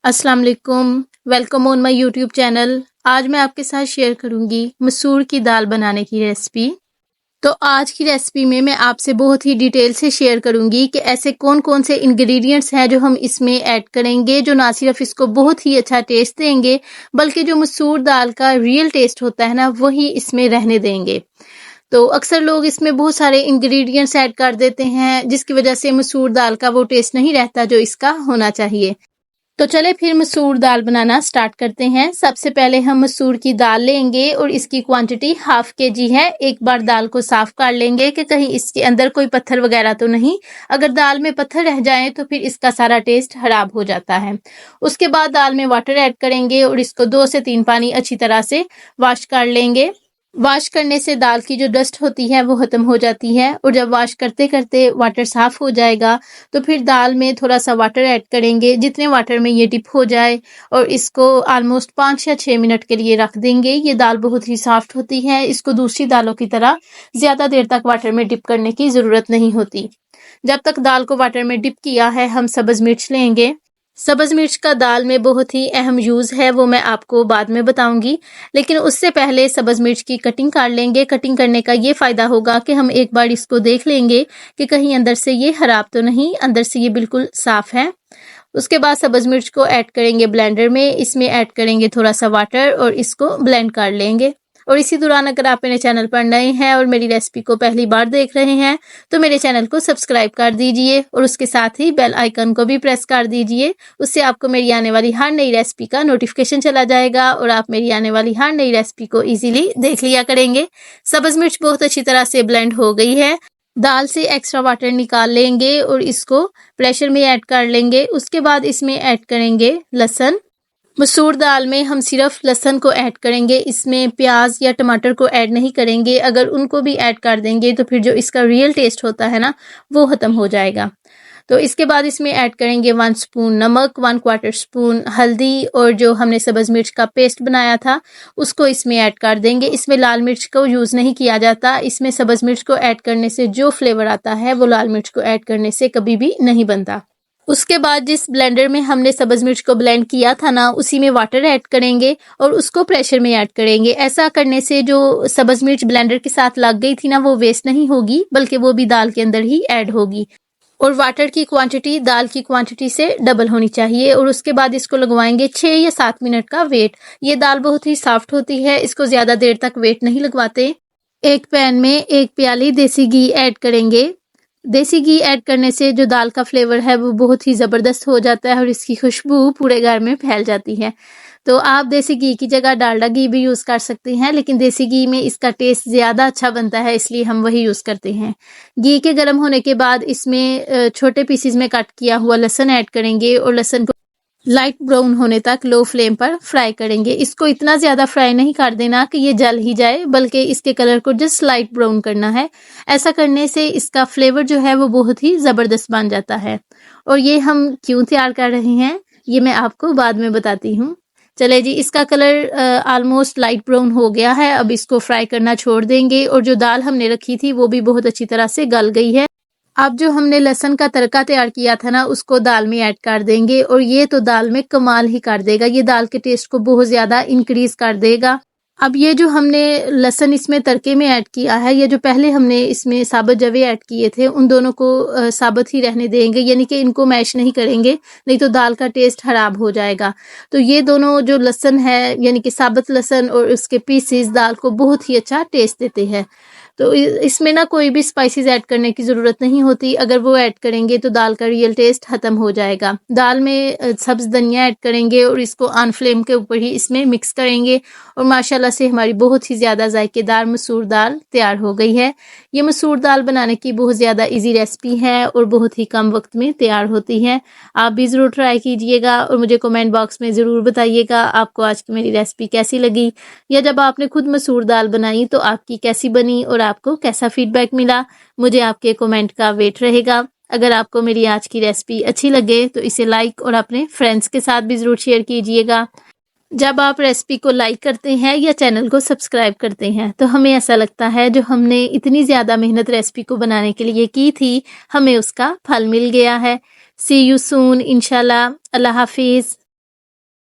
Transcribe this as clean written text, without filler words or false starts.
अस्सलाम वालेकुम। Welcome on my YouTube channel. आज मैं आपके साथ शेयर करूंगी मसूर की दाल बनाने की रेसिपी। तो आज की रेसिपी में मैं आपसे बहुत ही डिटेल से शेयर करूंगी कि ऐसे कौन कौन से इंग्रेडिएंट्स हैं जो हम इसमें ऐड करेंगे, जो ना सिर्फ इसको बहुत ही अच्छा टेस्ट देंगे बल्कि जो मसूर दाल का रियल टेस्ट होता है ना वही इसमें रहने देंगे। तो अक्सर लोग इसमें बहुत सारे इंग्रेडिएंट्स ऐड कर देते हैं जिसकी वजह से मसूर दाल का वो टेस्ट नहीं रहता जो इसका होना चाहिए। तो चले फिर मसूर दाल बनाना स्टार्ट करते हैं। सबसे पहले हम मसूर की दाल लेंगे और इसकी क्वांटिटी हाफ kg है। एक बार दाल को साफ कर लेंगे कि कहीं इसके अंदर कोई पत्थर वगैरह तो नहीं। अगर दाल में पत्थर रह जाए तो फिर इसका सारा टेस्ट खराब हो जाता है। उसके बाद दाल में वाटर ऐड करेंगे और इसको 2 से 3 पानी अच्छी तरह से वॉश कर लेंगे। वॉश करने से दाल की जो डस्ट होती है वो खत्म हो जाती है और जब वॉश करते करते वाटर साफ हो जाएगा तो फिर दाल में थोड़ा सा वाटर ऐड करेंगे जितने वाटर में ये डिप हो जाए और इसको ऑलमोस्ट 5 या 6 मिनट के लिए रख देंगे। ये दाल बहुत ही सॉफ्ट होती है, इसको दूसरी दालों की तरह ज्यादा देर तक वाटर में डिप करने की जरूरत नहीं होती। जब तक दाल को वाटर में डिप किया है हम सब्ज मिर्च लेंगे। सब्ज मिर्च का दाल में बहुत ही अहम यूज़ है, वो मैं आपको बाद में बताऊंगी, लेकिन उससे पहले सब्ज मिर्च की कटिंग कर लेंगे। कटिंग करने का ये फ़ायदा होगा कि हम एक बार इसको देख लेंगे कि कहीं अंदर से ये खराब तो नहीं, अंदर से ये बिल्कुल साफ़ है। उसके बाद सब्ज मिर्च को ऐड करेंगे ब्लेंडर में। इसमें ऐड करेंगे थोड़ा सा वाटर और इसको ब्लेंड कर लेंगे। और इसी दौरान अगर आप मेरे चैनल पर नए हैं और मेरी रेसिपी को पहली बार देख रहे हैं तो मेरे चैनल को सब्सक्राइब कर दीजिए और उसके साथ ही बेल आइकन को भी प्रेस कर दीजिए। उससे आपको मेरी आने वाली हर नई रेसिपी का नोटिफिकेशन चला जाएगा और आप मेरी आने वाली हर नई रेसिपी को इजीली देख लिया करेंगे। सब्ज मिर्च बहुत अच्छी तरह से ब्लेंड हो गई है। दाल से एक्स्ट्रा वाटर निकाल लेंगे और इसको प्रेशर में ऐड कर लेंगे। उसके बाद इसमें ऐड करेंगे लहसुन। मसूर दाल में हम सिर्फ लहसुन को ऐड करेंगे, इसमें प्याज या टमाटर को ऐड नहीं करेंगे। अगर उनको भी ऐड कर देंगे तो फिर जो इसका रियल टेस्ट होता है ना वो ख़त्म हो जाएगा। तो इसके बाद इसमें ऐड करेंगे 1 स्पून नमक, 1/4 स्पून हल्दी और जो हमने सब्ज मिर्च का पेस्ट बनाया था उसको इसमें ऐड कर देंगे। इसमें लाल मिर्च को यूज़ नहीं किया जाता, इसमें सब्ज मिर्च को ऐड करने से जो फ्लेवर आता है वो लाल मिर्च को ऐड करने से कभी भी नहीं बनता। उसके बाद जिस ब्लेंडर में हमने सब्ज मिर्च को ब्लेंड किया था ना उसी में वाटर ऐड करेंगे और उसको प्रेशर में ऐड करेंगे। ऐसा करने से जो सब्ज मिर्च ब्लेंडर के साथ लग गई थी ना वो वेस्ट नहीं होगी बल्कि वो भी दाल के अंदर ही ऐड होगी। और वाटर की क्वांटिटी दाल की क्वांटिटी से डबल होनी चाहिए। और उसके बाद इसको लगवाएंगे 6 या 7 मिनट का वेट। ये दाल बहुत ही सॉफ्ट होती है, इसको ज्यादा देर तक वेट नहीं लगवाते। एक पैन में 1 प्याली देसी घी ऐड करेंगे। देसी घी ऐड करने से जो दाल का फ्लेवर है वो बहुत ही ज़बरदस्त हो जाता है और इसकी खुशबू पूरे घर में फैल जाती है। तो आप देसी घी की जगह डालडा घी भी यूज़ कर सकते हैं, लेकिन देसी घी में इसका टेस्ट ज़्यादा अच्छा बनता है इसलिए हम वही यूज़ करते हैं। घी के गर्म होने के बाद इसमें छोटे पीसेस में कट किया हुआ लहसुन ऐड करेंगे और लहसुन को लाइट ब्राउन होने तक लो फ्लेम पर फ्राई करेंगे। इसको इतना ज़्यादा फ्राई नहीं कर देना कि ये जल ही जाए, बल्कि इसके कलर को जस्ट लाइट ब्राउन करना है। ऐसा करने से इसका फ्लेवर जो है वो बहुत ही ज़बरदस्त बन जाता है। और ये हम क्यों तैयार कर रहे हैं ये मैं आपको बाद में बताती हूँ। चले जी, इसका कलर ऑलमोस्ट लाइट ब्राउन हो गया है। अब इसको फ्राई करना छोड़ देंगे और जो दाल हमने रखी थी वो भी बहुत अच्छी तरह से गल गई है। अब जो हमने लहसुन का तड़का तैयार किया था ना उसको दाल में ऐड कर देंगे और ये तो दाल में कमाल ही कर देगा, ये दाल के टेस्ट को बहुत ज़्यादा इंक्रीज कर देगा। अब ये जो हमने लहसुन इसमें तड़के में ऐड किया है, ये जो पहले हमने इसमें साबुत जवे ऐड किए थे उन दोनों को साबुत ही रहने देंगे, यानी कि इनको मैश नहीं करेंगे, नहीं तो दाल का टेस्ट खराब हो जाएगा। तो ये दोनों जो लहसुन है यानी कि साबुत लहसुन और उसके पीसेस दाल को बहुत ही अच्छा टेस्ट देते हैं। तो इसमें ना कोई भी स्पाइसेस ऐड करने की ज़रूरत नहीं होती, अगर वो ऐड करेंगे तो दाल का रियल टेस्ट ख़त्म हो जाएगा। दाल में सब्ज़ धनिया ऐड करेंगे और इसको ऑन फ्लेम के ऊपर ही इसमें मिक्स करेंगे और माशाल्लाह से हमारी बहुत ही ज़्यादा जायकेदार मसूर दाल तैयार हो गई है। ये मसूर दाल बनाने की बहुत ज़्यादा इजी रेसिपी है और बहुत ही कम वक्त में तैयार होती है। आप भी ज़रूर ट्राई कीजिएगा और मुझे कमेंट बॉक्स में ज़रूर बताइएगा आपको आज की मेरी रेसिपी कैसी लगी, या जब आपने खुद मसूर दाल बनाई तो आपकी कैसी बनी और आपको कैसा फीडबैक मिला। मुझे आपके कमेंट का वेट रहेगा। अगर आपको मेरी आज की रेसिपी अच्छी लगे तो इसे लाइक और अपने फ्रेंड्स के साथ भी ज़रूर शेयर कीजिएगा। जब आप रेसिपी को लाइक करते हैं या चैनल को सब्सक्राइब करते हैं तो हमें ऐसा लगता है जो हमने इतनी ज़्यादा मेहनत रेसिपी को बनाने के लिए की थी हमें उसका फल मिल गया है। सी यू सून इंशाल्लाह। अल्लाह हाफिज़।